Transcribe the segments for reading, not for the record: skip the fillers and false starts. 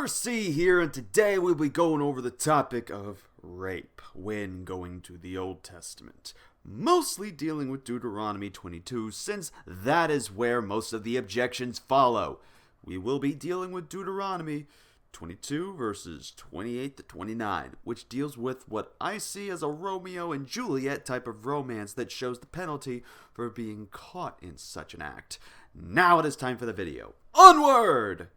Mercy here, and today we'll be going over the topic of rape when going to the Old Testament. Mostly dealing with Deuteronomy 22, since that is where most of the objections follow. We will be dealing with Deuteronomy 22 verses 28 to 29, which deals with what I see as a Romeo and Juliet type of romance that shows the penalty for being caught in such an act. Now it is time for the video. Onward!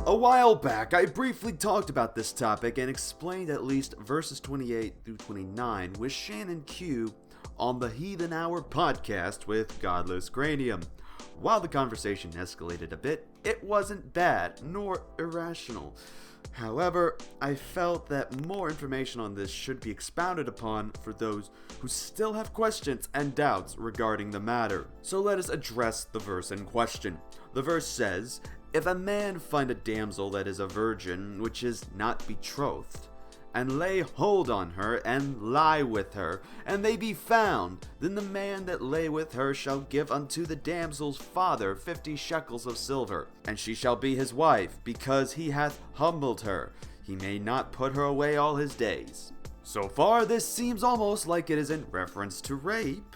A while back, I briefly talked about this topic and explained at least verses 28 through 29 with Shannon Q on the Heathen Hour podcast with Godless Cranium. While the conversation escalated a bit, it wasn't bad nor irrational. However, I felt that more information on this should be expounded upon for those who still have questions and doubts regarding the matter. So let us address the verse in question. The verse says, "If a man find a damsel that is a virgin, which is not betrothed, and lay hold on her, and lie with her, and they be found, then the man that lay with her shall give unto the damsel's father 50 shekels of silver, and she shall be his wife, because he hath humbled her. He may not put her away all his days." So far, this seems almost like it is in reference to rape.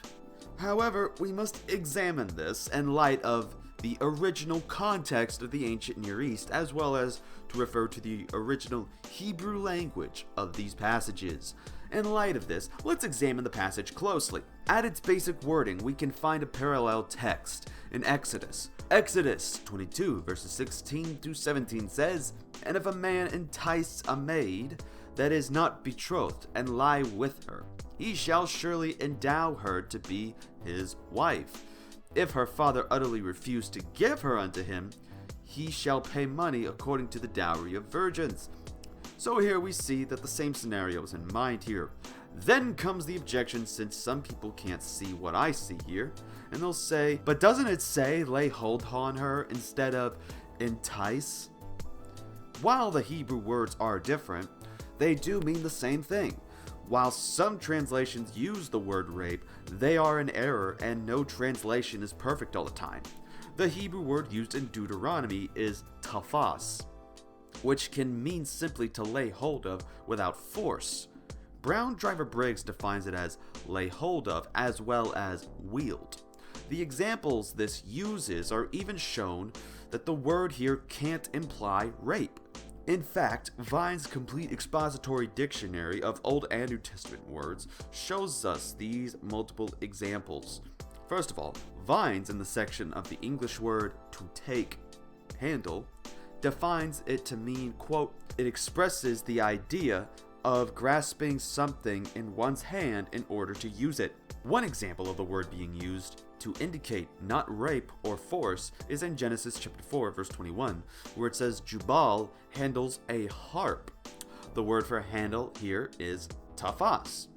However, we must examine this in light of the original context of the ancient Near East, as well as to refer to the original Hebrew language of these passages. In light of this, let's examine the passage closely. At its basic wording, we can find a parallel text in Exodus. Exodus 22 verses 16 through 17 says, "And if a man entice a maid that is not betrothed, and lie with her, he shall surely endow her to be his wife. If her father utterly refuse to give her unto him, he shall pay money according to the dowry of virgins." So here we see that the same scenario is in mind here. Then comes the objection, since some people can't see what I see here, and they'll say, "But doesn't it say lay hold on her instead of entice?" While the Hebrew words are different, they do mean the same thing. While some translations use the word rape, they are in error and no translation is perfect all the time. The Hebrew word used in Deuteronomy is tafas, which can mean simply to lay hold of without force. Brown Driver Briggs defines it as lay hold of as well as wield. The examples this uses are even shown that the word here can't imply rape. In fact, Vine's complete expository dictionary of Old and New Testament words shows us these multiple examples. First of all, Vine's in the section of the English word to take, handle, defines it to mean, quote, "It expresses the idea of grasping something in one's hand in order to use it." One example of the word being used to indicate not rape or force is in Genesis chapter 4 verse 21, where it says Jubal handles a harp. The word for handle here is tafas,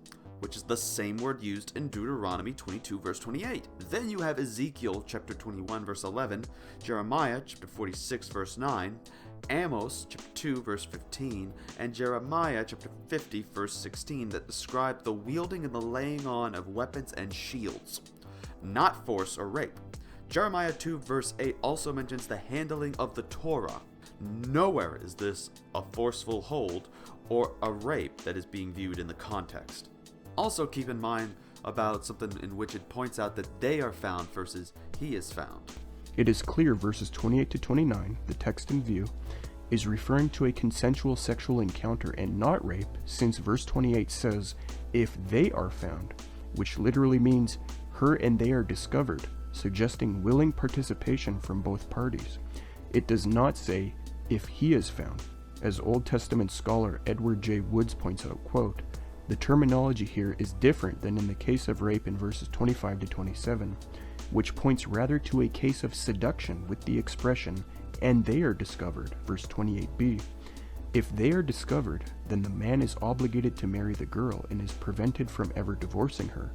which is the same word used in Deuteronomy 22 verse 28. Then you have Ezekiel chapter 21 verse 11, Jeremiah chapter 46 verse 9, Amos chapter 2 verse 15, and Jeremiah chapter 50 verse 16 that describe the wielding and the laying on of weapons and shields, not force or rape. Jeremiah 2 verse 8 also mentions the handling of the Torah. Nowhere is this a forceful hold or a rape that is being viewed in the context. Also keep in mind about something in which it points out that they are found versus he is found. It is clear verses 28 to 29, the text in view, is referring to a consensual sexual encounter and not rape, since verse 28 says, "if they are found," which literally means her and they are discovered, suggesting willing participation from both parties. It does not say, "if he is found." As Old Testament scholar Edward J. Woods points out, quote, "The terminology here is different than in the case of rape in verses 25 to 27, which points rather to a case of seduction with the expression, 'and they are discovered,' verse 28b. If they are discovered, then the man is obligated to marry the girl and is prevented from ever divorcing her,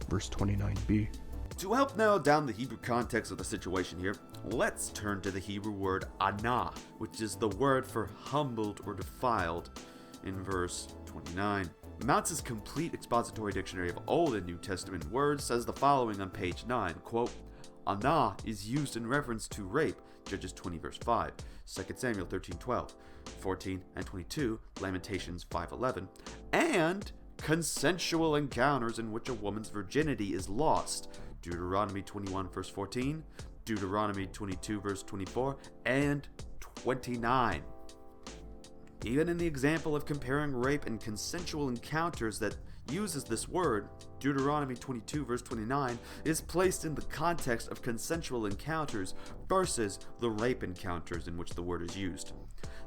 verse 29b. To help narrow down the Hebrew context of the situation here, let's turn to the Hebrew word anah, which is the word for humbled or defiled in verse 29. Mounce's complete expository dictionary of Old and New Testament words says the following on page 9, quote, Anah is used in reference to rape, Judges 20 verse 5, 2 Samuel 13:12, 14 and 22, Lamentations 5:11, and consensual encounters in which a woman's virginity is lost, Deuteronomy 21 verse 14, Deuteronomy 22 verse 24, and 29. Even in the example of comparing rape and consensual encounters that uses this word, Deuteronomy 22 verse 29 is placed in the context of consensual encounters versus the rape encounters in which the word is used.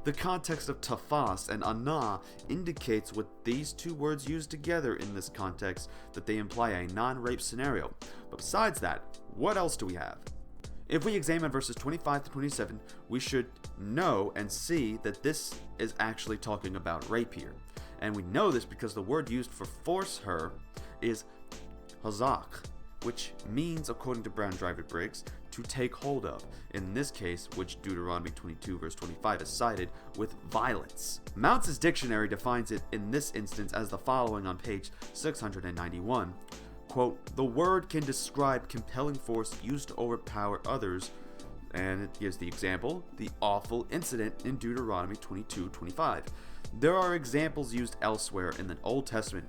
The context of tafas and anah indicates with these two words used together in this context that they imply a non-rape scenario. But besides that, what else do we have? If we examine verses 25 to 27, we should know and see that this is actually talking about rape here. And we know this because the word used for force her is hazak, which means, according to Brown Driver Briggs, to take hold of, in this case, which Deuteronomy 22 verse 25 is cited, with violence. Mounce's dictionary defines it in this instance as the following on page 691. Quote, the word can describe compelling force used to overpower others, and it gives the example, the awful incident in Deuteronomy 22:25. There are examples used elsewhere in the Old Testament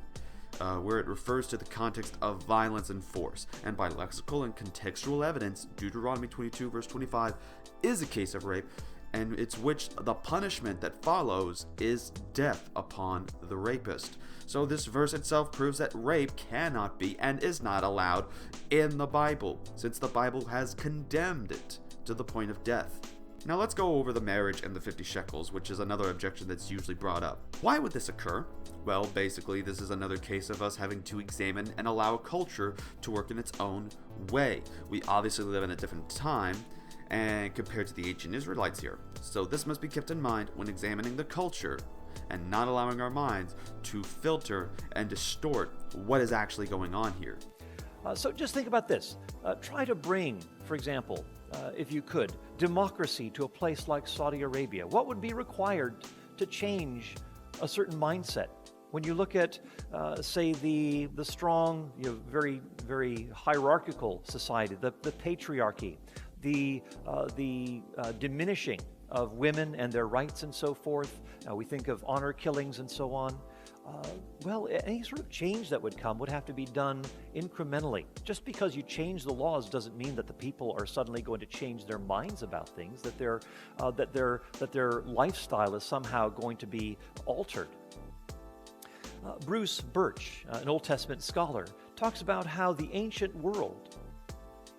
where it refers to the context of violence and force, and by lexical and contextual evidence, Deuteronomy 22 verse 25 is a case of rape, and it's which the punishment that follows is death upon the rapist. So this verse itself proves that rape cannot be and is not allowed in the Bible, since the Bible has condemned it to the point of death. Now let's go over the marriage and the 50 shekels, which is another objection that's usually brought up. Why would this occur? Well, basically, this is another case of us having to examine and allow a culture to work in its own way. We obviously live in a different time, and compared to the ancient Israelites here. So this must be kept in mind when examining the culture and not allowing our minds to filter and distort what is actually going on here. So just think about this. Try to bring, for example, if you could, democracy to a place like Saudi Arabia. What would be required to change a certain mindset? When you look at, say, the strong, very, very hierarchical society, the patriarchy, the diminishing of women and their rights and so forth. We think of honor killings and so on. Well, any sort of change that would come would have to be done incrementally. Just because you change the laws doesn't mean that the people are suddenly going to change their minds about things, that their lifestyle is somehow going to be altered. Bruce Birch, an Old Testament scholar, talks about how the ancient world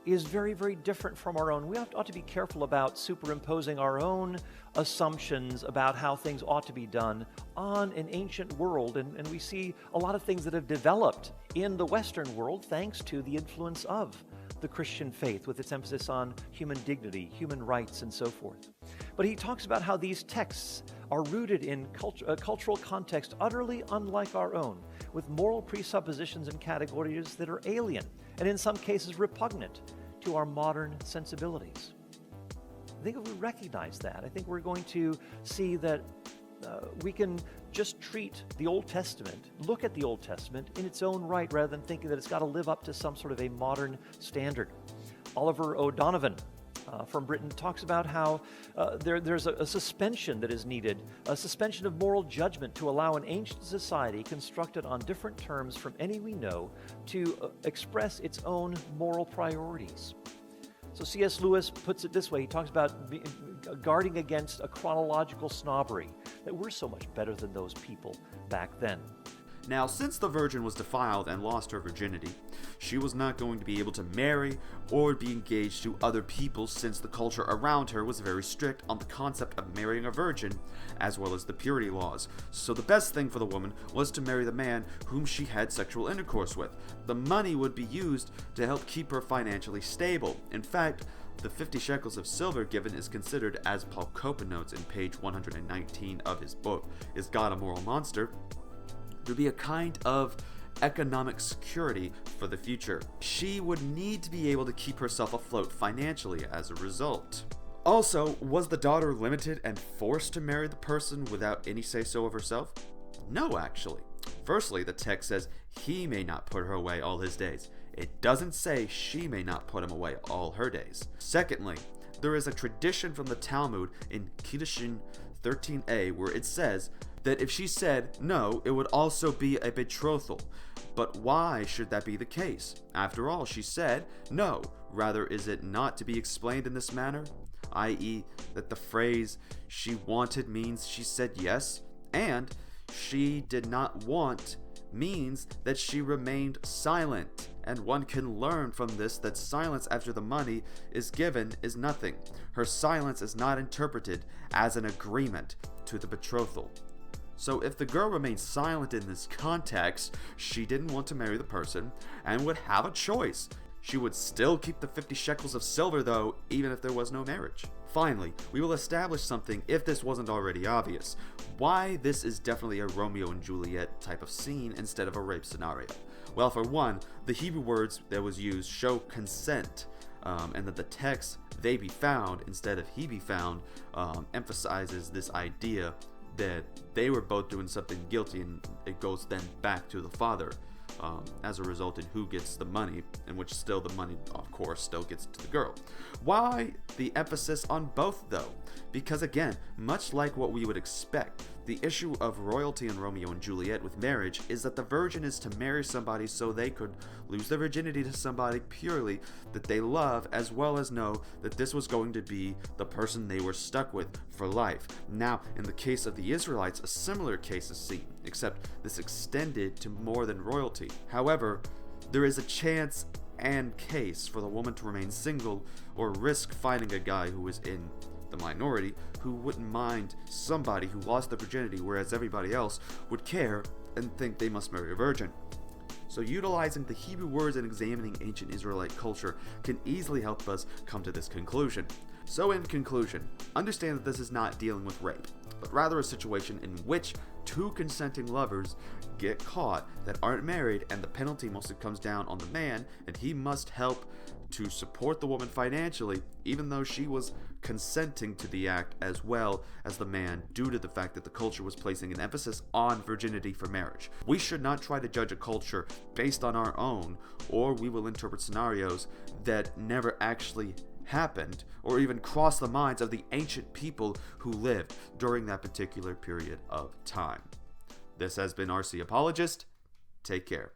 is very, very different from our own. We ought to be careful about superimposing our own assumptions about how things ought to be done on an ancient world. And we see a lot of things that have developed in the Western world thanks to the influence of the Christian faith, with its emphasis on human dignity, human rights, and so forth. But he talks about how these texts are rooted in a cultural context utterly unlike our own, with moral presuppositions and categories that are alien, and in some cases repugnant to our modern sensibilities. I think if we recognize that, I think we're going to see that we can just treat the Old Testament, look at the Old Testament in its own right, rather than thinking that it's got to live up to some sort of a modern standard. Oliver O'Donovan from Britain talks about how there's a suspension that is needed, a suspension of moral judgment to allow an ancient society constructed on different terms from any we know to express its own moral priorities. So C.S. Lewis puts it this way. He talks about guarding against a chronological snobbery, that we're so much better than those people back then. Now, since the virgin was defiled and lost her virginity, she was not going to be able to marry or be engaged to other people, since the culture around her was very strict on the concept of marrying a virgin, as well as the purity laws. So the best thing for the woman was to marry the man whom she had sexual intercourse with. The money would be used to help keep her financially stable. In fact, the 50 shekels of silver given is considered, as Paul Copan notes in page 119 of his book, Is God a Moral Monster?, to be a kind of economic security for the future. She would need to be able to keep herself afloat financially as a result. Also, was the daughter limited and forced to marry the person without any say-so of herself? No, actually. Firstly, the text says he may not put her away all his days. It doesn't say she may not put him away all her days. Secondly, there is a tradition from the Talmud in Kiddushin 13a where it says that if she said no, it would also be a betrothal. But why should that be the case? After all, she said no. Rather, is it not to be explained in this manner? I.e., that the phrase she wanted means she said yes, and she did not want means that she remained silent. And one can learn from this that silence after the money is given is nothing. Her silence is not interpreted as an agreement to the betrothal. So if the girl remains silent in this context, she didn't want to marry the person and would have a choice. She would still keep the 50 shekels of silver though, even if there was no marriage. Finally, we will establish something if this wasn't already obvious. Why this is definitely a Romeo and Juliet type of scene instead of a rape scenario. Well, for one, the Hebrew words that was used show consent, and that the text they be found instead of he be found emphasizes this idea that they were both doing something guilty, and it goes then back to the father as a result in who gets the money, in which still the money, of course, still gets to the girl. Why the emphasis on both, though? Because again, much like what we would expect, the issue of royalty in Romeo and Juliet with marriage is that the virgin is to marry somebody so they could lose their virginity to somebody purely that they love, as well as know that this was going to be the person they were stuck with for life. Now, in the case of the Israelites, a similar case is seen, except this extended to more than royalty. However, there is a chance and case for the woman to remain single or risk finding a guy who is in the minority who wouldn't mind somebody who lost their virginity, whereas everybody else would care and think they must marry a virgin. So utilizing the Hebrew words and examining ancient Israelite culture can easily help us come to this conclusion. So in conclusion, understand that this is not dealing with rape, but rather a situation in which two consenting lovers get caught that aren't married, and the penalty mostly comes down on the man, and he must help to support the woman financially, even though she was consenting to the act as well as the man, due to the fact that the culture was placing an emphasis on virginity for marriage. We should not try to judge a culture based on our own, or we will interpret scenarios that never actually happened or even crossed the minds of the ancient people who lived during that particular period of time. This has been RC Apologist. Take care.